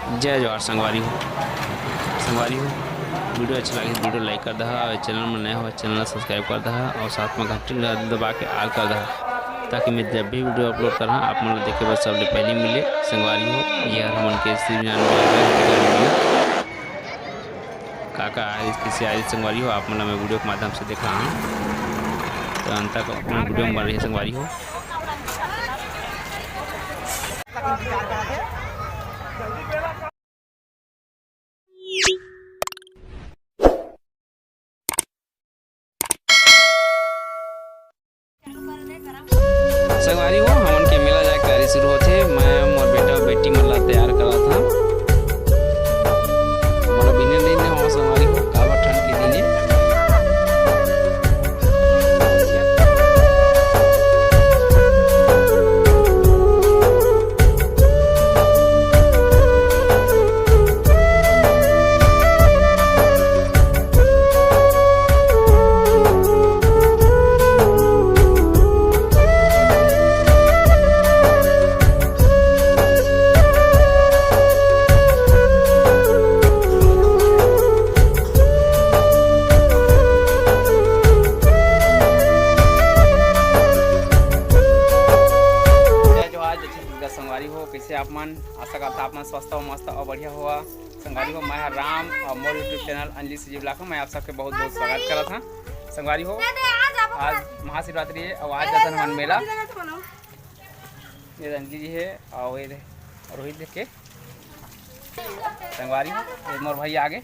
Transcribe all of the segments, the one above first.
जय जवाहर संगवारी हो। वीडियो अच्छा लगे वीडियो लाइक कर दहा और चैनल में नया हो चैनल सब्सक्राइब कर दहा और साथ में घंटी दबा के आल कर दहा ताकि मैं जब भी वीडियो अपलोड करा आप मन देखे बस सबसे पहले मिले। संगवारी हो ये हमन के काका किसी आए संगवारी हो आप मतलब मैं वीडियो के माध्यम से देख रहा हूँ तो अंत तक वीडियो में बन रही है संगवारी हो। संगवारी हो हमन के मेला जाए तैयारी शुरू होते मैं मोर बेटा बेटी मन ला तैयार करा था मोला बिने नहीं हो संगवारी हो कावा ठंड के दिने संगवारी हो कैसे आप मन आशा करता आप मन स्वस्थ हो मस्त और बढ़िया हुआ। संगवारी हो मैं राम और मोर यूट्यूब चैनल अंजलि से ब्लॉग में मैं आप सबके बहुत बहुत स्वागत करा था। संगवारी हो आज महाशिवरात्रि है और आज जाता हमारा मेला ये अंजलि जी है और ये रोहित देख के संगवारी हो मोर भाई आगे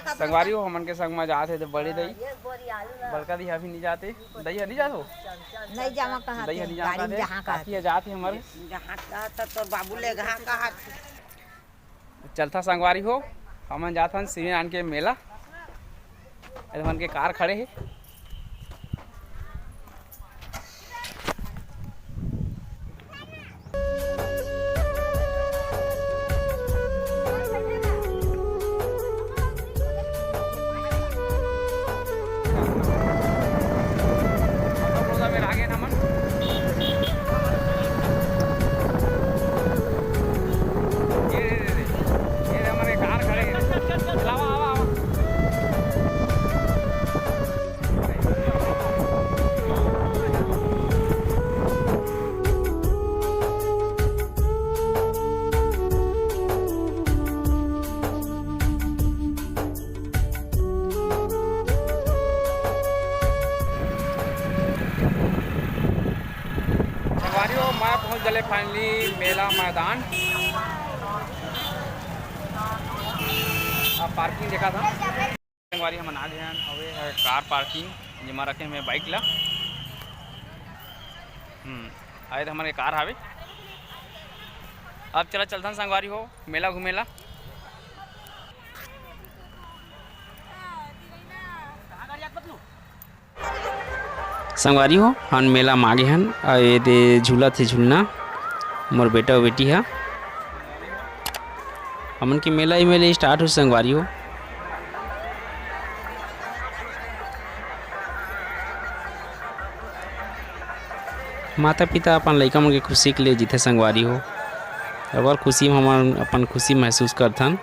संगवारी हो हमन के संग में जाते तो बड़े दही बड़का दी अभी नहीं जाते दही नहीं जाते नहीं जामा कहा दही नहीं जाते जहां का जाते हमारे जहां तो बाबू ले कहा चलता संगवारी हो हमन जाथन श्रीनारायण के मेला हमन के कार खड़े है मैं पहुंच गए फाइनली मेला मैदान। अब पार्किंग देखा था संगवारी हम आ गए हैं अवे है कार पार्किंग जमा रखे हमें बाइक ला आए तो हमारे कार आवे अब चला चलता संगवारी हो मेला घूमेला। संगवारी हो हम मेला मागे हन ये दे झूला थे झूलना मोर बेटा और बेटी है हमन के मेला ही मेले स्टार्ट हो संगवारी हो। माता पिता अपन लड़का मन के खुशी के लिए जीते संगवारी हो और खुशी में हम अपन खुशी महसूस करथन।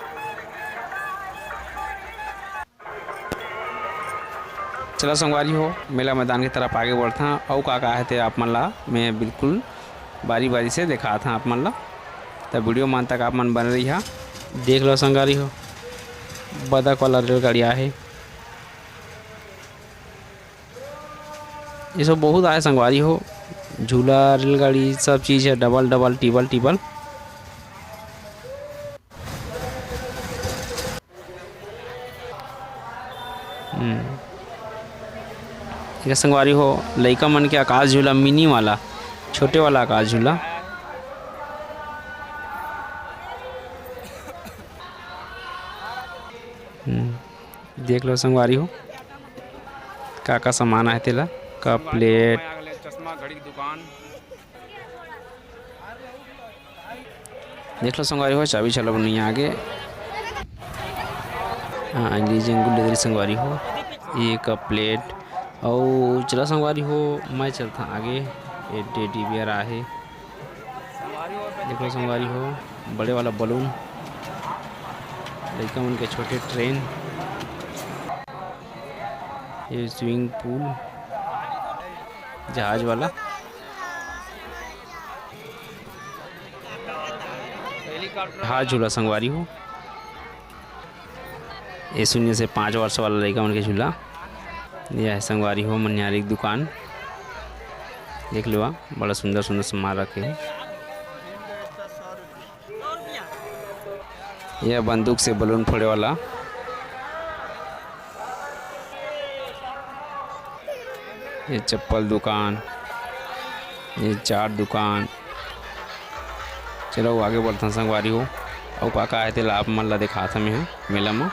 चला संगवारी हो मेला मैदान की तरफ आगे बढ़ता और का है थे आप मन ला मैं बिल्कुल बारी बारी से देखा था आप मन ला तो वीडियो मान तक आप मन बन रही है देख लो संगवारी हो बदक वाला रेलगाड़िया है ये सब बहुत आए संगवारी हो झूला रेलगाड़ी सब चीज़ है डबल डबल टिबल टिबल। संगवारी हो लड़का मन के आकाश झूला मिनी वाला छोटे वाला आकाश झूला देख लो संगवारी हो का सामान आए तेला कप प्लेट चश्मा घड़ी की दुकान देख लो संगवारी हो चाबी चलो नहीं आगे हाँ अंग्रेजी संगवारी हो ये कप प्लेट और चला संगवारी हो मैं चलता आगे ये टेडी बियर आहे देखो संगवारी हो बड़े वाला बलून, लड़का उनके छोटे ट्रेन, ये स्विमिंग पूल, जहाज वाला, जहाज झूला संगवारी हो, ये 0 से 5 वर्ष वाला लड़का उनके झूला। यह है संगवारी हो मनिहारी की दुकान, देख लो बड़ा सुंदर सुंदर सामान रखे हैं। यह बंदूक से बलून फोड़े वाला, ये चप्पल दुकान, ये चाट दुकान। चलो आगे बढ़ता संगवारी हो और का आए थे लाभ मन ला दिखा था मैं मेला में।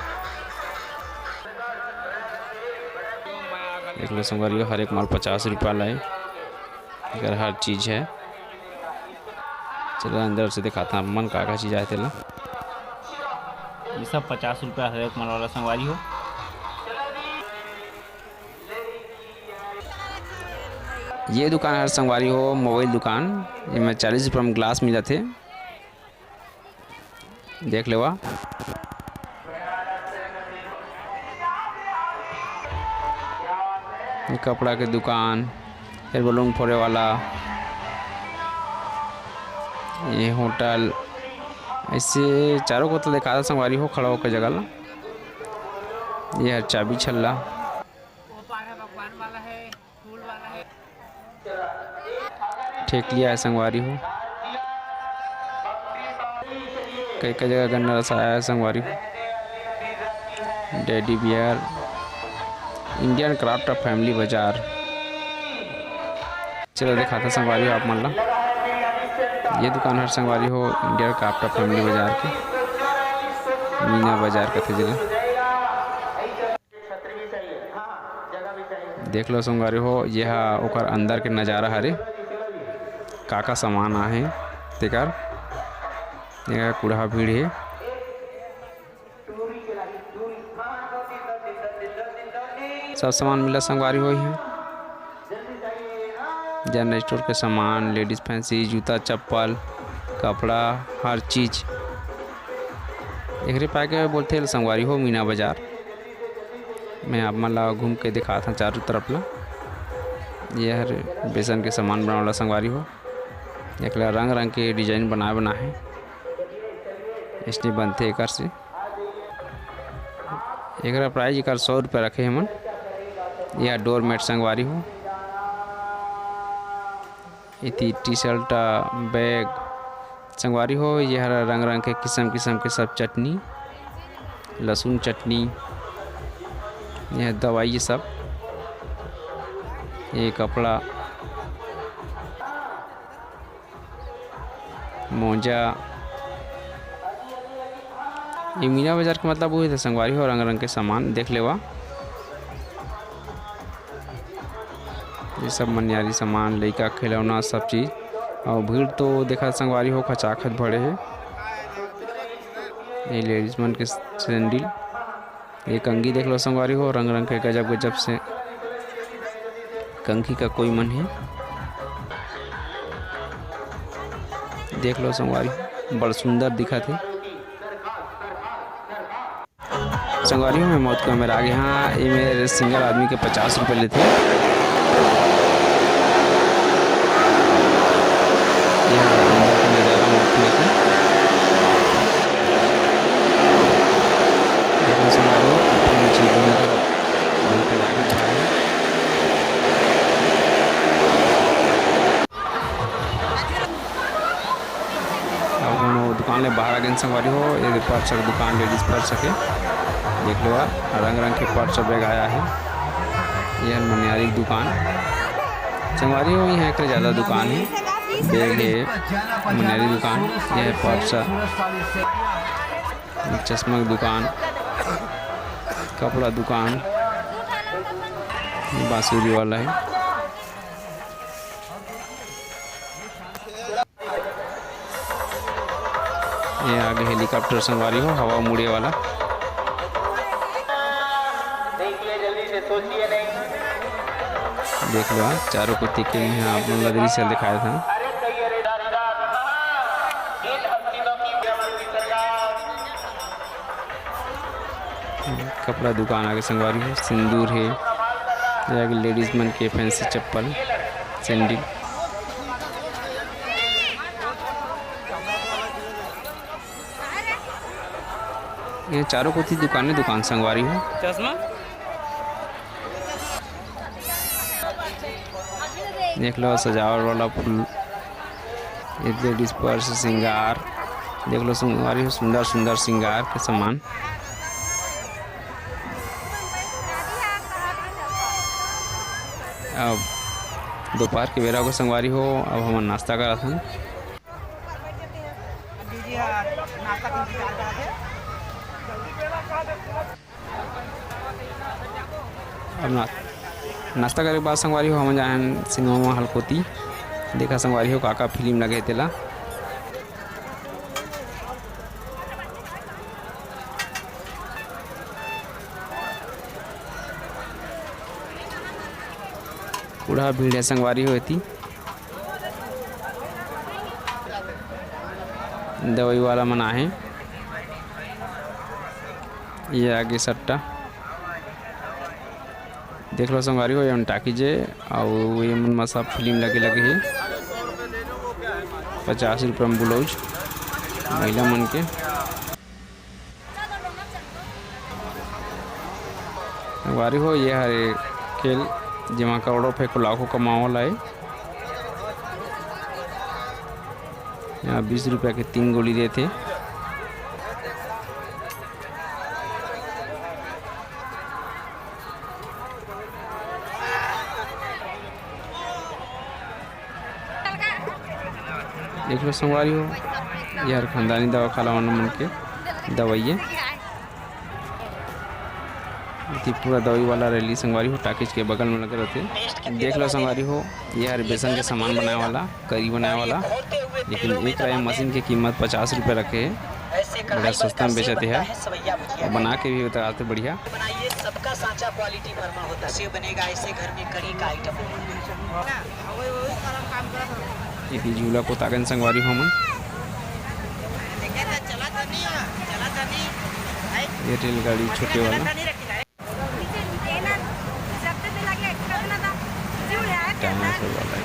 देख लो संगवारी हो हर एक माल 50 रुपया लाए, अगर हर चीज़ है। चलो अंदर से दिखाता हूँ मन का चीज़ आए थे ला। ये सब 50 रुपया हर एक माल वाला संगवारी हो। ये दुकान है संगवारी हो मोबाइल दुकान, इसमें 40 रुपये में ग्लास मिला थे, देख लो। कपड़ा के दुकान, फिर बलून फोड़े वाला, ये होटल, ऐसे चारों को तो देखा था संगवारी हो खड़ा होकर जगह ला। ये है चाबी छल्ला, ठेकलिया है संगवारी हो, कई कई जगह गन्ना रस आया है संगवारी हो। Daddy bear, Indian craft of family बाजार। चलो दिखाता संगवारी हो आप मन ला। ये दुकान है संगवारी हो इंडियन क्राफ्ट ऑफ फैमिली बाजार के, मीना बाजार कथे जिला। देख लो संगवारी हो यह ओकर अंदर के नज़ारा हरे, का सामान आहे तेकर, यह कूड़ा भीड़ है। सब सामान मिला संगवारी हो है, जनरल स्टोर के सामान, लेडीज फैंसी, जूता चप्पल, कपड़ा, हर चीज़ एक पाए के बोलते हैं संगवारी हो मीना बाजार। मैं आप मन ला घूम के दिखा था चारों तरफ ला। यह हर बेसन के सामान बना वाला संगवारी हो, एक रंग रंग के डिजाइन बना है, इसलिए बनते एक से। एक प्राइस एक 100 रुपये रखे हैं मन। यह डोरमेट संगवारी हो, इति टी शर्ट बैग संगवारी हो। यह रंग रंग के किस्म किस्म के सब चटनी, लहसुन चटनी, यह दवाई, ये सब, ये कपड़ा, मोजा। ये मीना बाजार का मतलब वही था संगवारी हो, रंग रंग के सामान देख लेवा। ये सब मनियारी सामान, लड़का खिलौना, सब चीज़। और भीड़ तो देखा संगवारी हो खचाखच भरे है। ये लेडीज मन के सैंडल, ये कंघी देख लो संगवारी हो, रंग रंग के गजब गजब से कंघी का कोई मन है, देख लो संगवारी, बड़ा सुंदर दिखा थे संगवारी में। मौत का मेरा आगे, हाँ ये मेरे सिंगल आदमी के 50 रुपये लेते हैं। दुकान ले बाहर आगे संगवारी हो, ये पर्स दुकान लेडीज पर्स के देख लो, रंग रंग के पर्स बैग आया है। यह मनियारी की दुकान संगवारी हो, यहाँ एक ज़्यादा दुकान है, बैग है, मनियारी दुकान, यह है पर्स, चश्मा की दुकान, कपड़ा दुकान, बांसुरी वाला है। ये आगे हेलीकॉप्टर संगवारी हो, हवा मुड़े वाला। देख लो चारों को तिके में आप लोग लदरी से दिखाया था। कपड़ा दुकान आगे संगवारी हो, सिंदूर है, आगे लेडीज मन के फैंसी चप्पल सैंडल। ये चारों कोती दुकान संगवारी हो। चश्मा देख लो, सजावट वाला फूल, ये लेडीज पर्स, श्रृंगार देख लो संगवारी हो, सुंदर सुंदर श्रृंगार के सामान। अब दोपहर के बेरा को संगवारी हो, अब हम नाश्ता करत हन। अब नाश्ता करे के बाद संगवारी हो हम जाए सिनेमा हॉल कोती। देखा संगवारी हो काका फिल्म लगे तेला। पूरा भीड़ है संगवारी हो। दवाई वाला मना है, ये आगे सट्टा देख लो संगवारी हो, ये टाकीजे और ये मन सब फिल्म लगे है। 50 रुपये में ब्लाउज महिला मन के। संगवारी हो ये हरे खेल जेमा करोड़ों फेंको लाखों कमावल है। यहाँ 20 रुपये के 3 गोली देते। देख लो संगवारी हो, ये हर खानदानी दवा खाला मन के दवाई पूरा दवाई वाला रैली संगवारी हो, टाकिज के बगल में लगे रहते। देख लो संगवारी हो, ये हर बेसन के सामान बनाने वाला, करी बनाने वाला, लेकिन एक मशीन की कीमत 50 रुपये रखे है। बड़ा सस्ता में बेचते हैं, बना के भी बताते बढ़िया। सबका सांचा क्वालिटी फर्मा होता है, बनेगा ऐसे घर में कड़ी का आइटम। ये झूला को ताकन संगवारी हो मन, ये रेलगाड़ी छोटे वाला डायनासोर वाला है।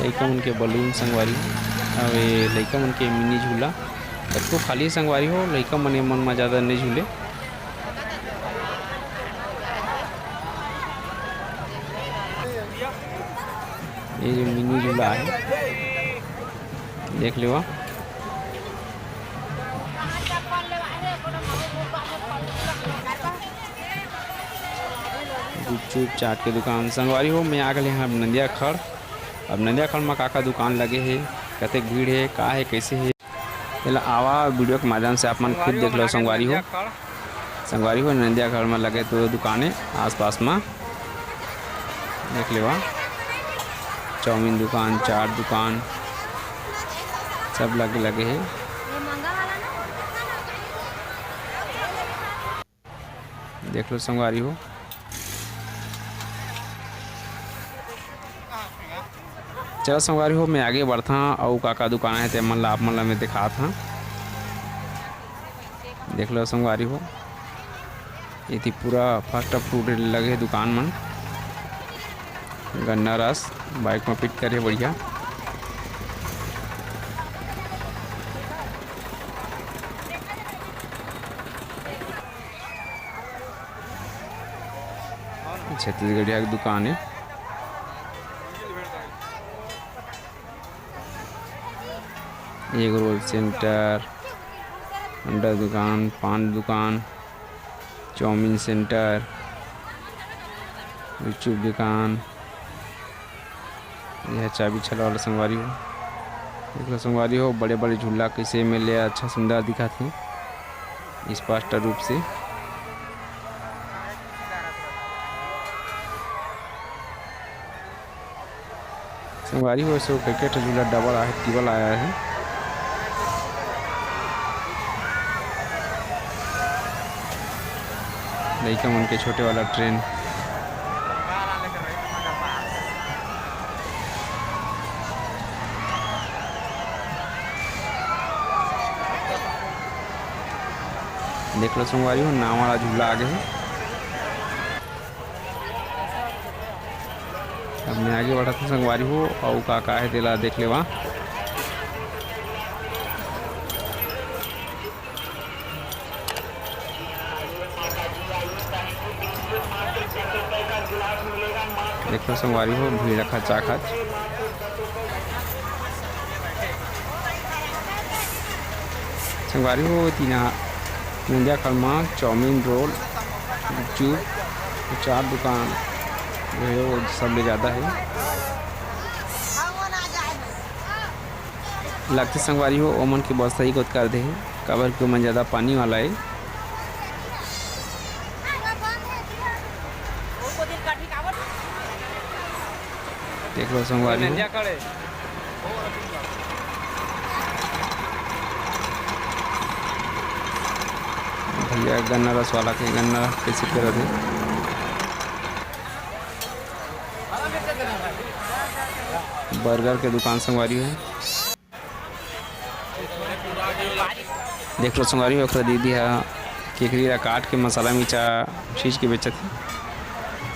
लइका मन के बलून संगवारी, और ये लइका मन के मिनी झूला तो खाली संगवारी हो, लइका मन मन में ज़्यादा नहीं झूले। ये जो मिनी झूला है देख लो, गुपचुप चाट के दुकान संगवारी हो। मैं आ गए हैं अब नंदिया खड़। अब नंदिया खड़ में काका दुकान लगे है, कते भीड़ है, का है, कैसे है, पहले आवा वीडियो के माध्यम से आप मन खुद देख लो संगवारी हो। संगवारी हो नंदिया खड़ में लगे तो दुकानें आसपास में देख लेवा, चाउमीन दुकान, चाट दुकान सब लगे है। देख लो संगवारी हो। चलो संगवारी हो, मैं आगे बढ़ता और काका दुकान है ते मन ला आप मन ला मैं दिखा था। देख लो संगवारी हो, ये थी पूरा फास्ट फूड लगे दुकान मन, गन्ना रस बाइक में फिट करे बढ़िया। छत्तीसगढ़िया की दुकान है। एक रोल सेंटर, अंडा दुकान, पान दुकान, चाउमीन सेंटर, गुपचुप दुकान, यह चाबी छला वाला संगवारी हो। देख लो संगवारी हो, बड़े बड़े झूला कैसे मिले, अच्छा सुंदर दिखाते हैं स्पष्ट रूप से। संगवारी हो सो क्रिकेट झूला डबल आया है, ट्रिपल आया है। लइका मन के छोटे वाला ट्रेन, देख लो संगवारी हो नाव वाला झूला आगे है। अब मैं आगे बढ़ा था संगवारी हो और का है तेला देख ले वहाँ। देख लो संगवारी हो भीड़ रखा चाखच। संगवारी हो तीना नंदिया खरमा चाउमीन रोल गुपचुप 4 दुकान जो है वो सब ले ज़्यादा है। लगते संगवारी हो ओमन की व्यवस्था ही कर दे काबर के ओमन ज़्यादा पानी वाला है। देख लो संगवारी हो भैया गन्ना रस वाला के गन्ना कैसे कर दे। बर्गर के दुकान संगवारी है। देख लो संगवारी हो ओकरा दीदी है केकरी ला काट के मसाला मिर्चा चीज के बेचत है।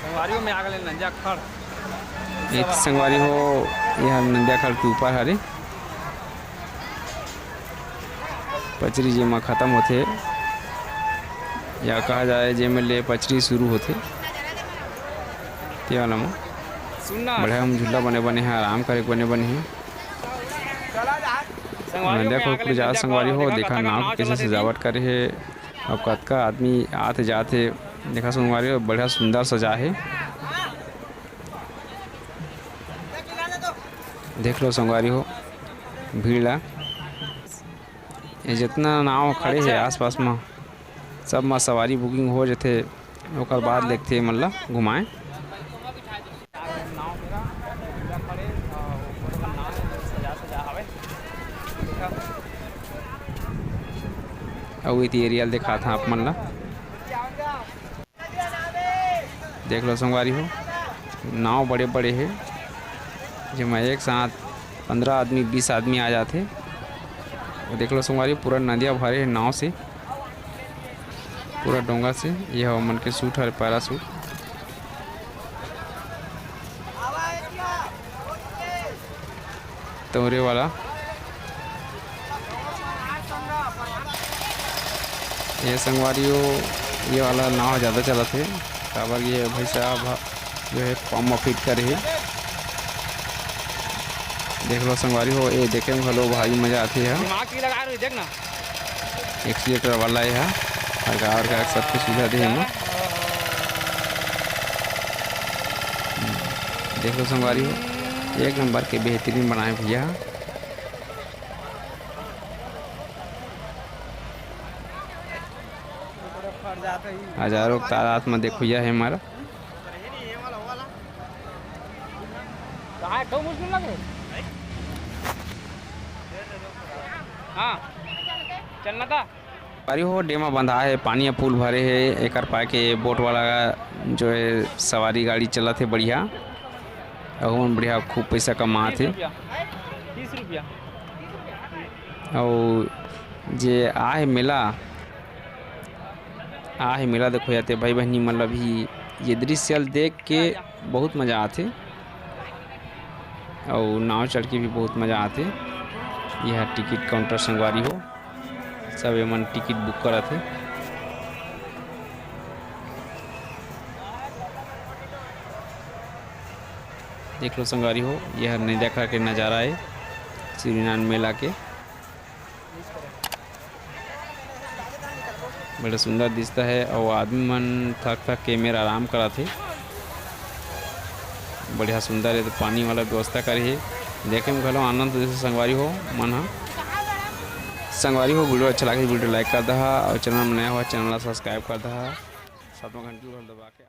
संगवारी में आगे नंजा खड़ एक संगवारी हो यह नंदिया खड़ के ऊपर हरे पचरी जेमा ख़त्म होते या कहा जाए जेमे ले पचरी शुरू होते ते वाला में बढ़िया हम झूला बने हैं आराम करे बने हैं। नंदिया खड़ ज़्यादा संगवारी हो देखा नाव कैसे सजावट करे है अब कतका आदमी आते जाते देखा संगवारी हो बढ़िया सुंदर सजा है। देख लो संगवारी हो भीड़ ला ये जितना नाव खड़े है आसपास में सब में सवारी बुकिंग हो जाते ओकर बाद देखते मतलब घुमाएं। और ये एरियल दिखा था आप मन ला देख लो संगवारी हो नाव बड़े बड़े है जिसमें एक साथ 15 आदमी 20 आदमी आ जाते। और देख लो संगवारी पूरा नदिया भरे है नाव से पूरा डोंगा से यह मन के सूट है पैरासूट। तोरे वाला ये संगवारी हो ये वाला नाव ज़्यादा चला थे काबर ये भाई साहब जो है पंप में फिट करे है। देख लो संगवारी हो ये देखे में भलो भारी मजा आती है। एक्सीटर वाला है और का सब कुछ सुविधा दे हम देख लो संगवारी हो एक नंबर के बेहतरीन बनाए भैया। हजारों तादाद में देखो यह है हमारा चलना था पारी हो डेमा बंधा है पानी पुल भरे है एक पाए के बोट वाला जो है सवारी गाड़ी चला थे बढ़िया और बढ़िया खूब पैसा कमा थे। 30 रुपया और जे आहे मेला देखो जाते भाई बहनी मतलब ही ये दृश्य देख के बहुत मज़ा आते और नाव चढ़ के भी बहुत मज़ा आते। यह टिकट काउंटर संगवारी हो सब एमन टिकट बुक करा थे। देख लो संगवारी हो यह नहीं देखा के नज़ारा है श्रीनान मेला के बड़ा सुंदर दिखता है और आदमी मन थक के मेरा आराम करा थे बढ़िया सुंदर है तो पानी वाला व्यवस्था करे है देखे में घलो आनंद जैसे संगवारी हो मन संगवारी हो वीडियो अच्छा लगे वीडियो लाइक कर दहा और चैनल में नया हुआ चैनल सब्सक्राइब कर दहा साथ में घंटी दबा के।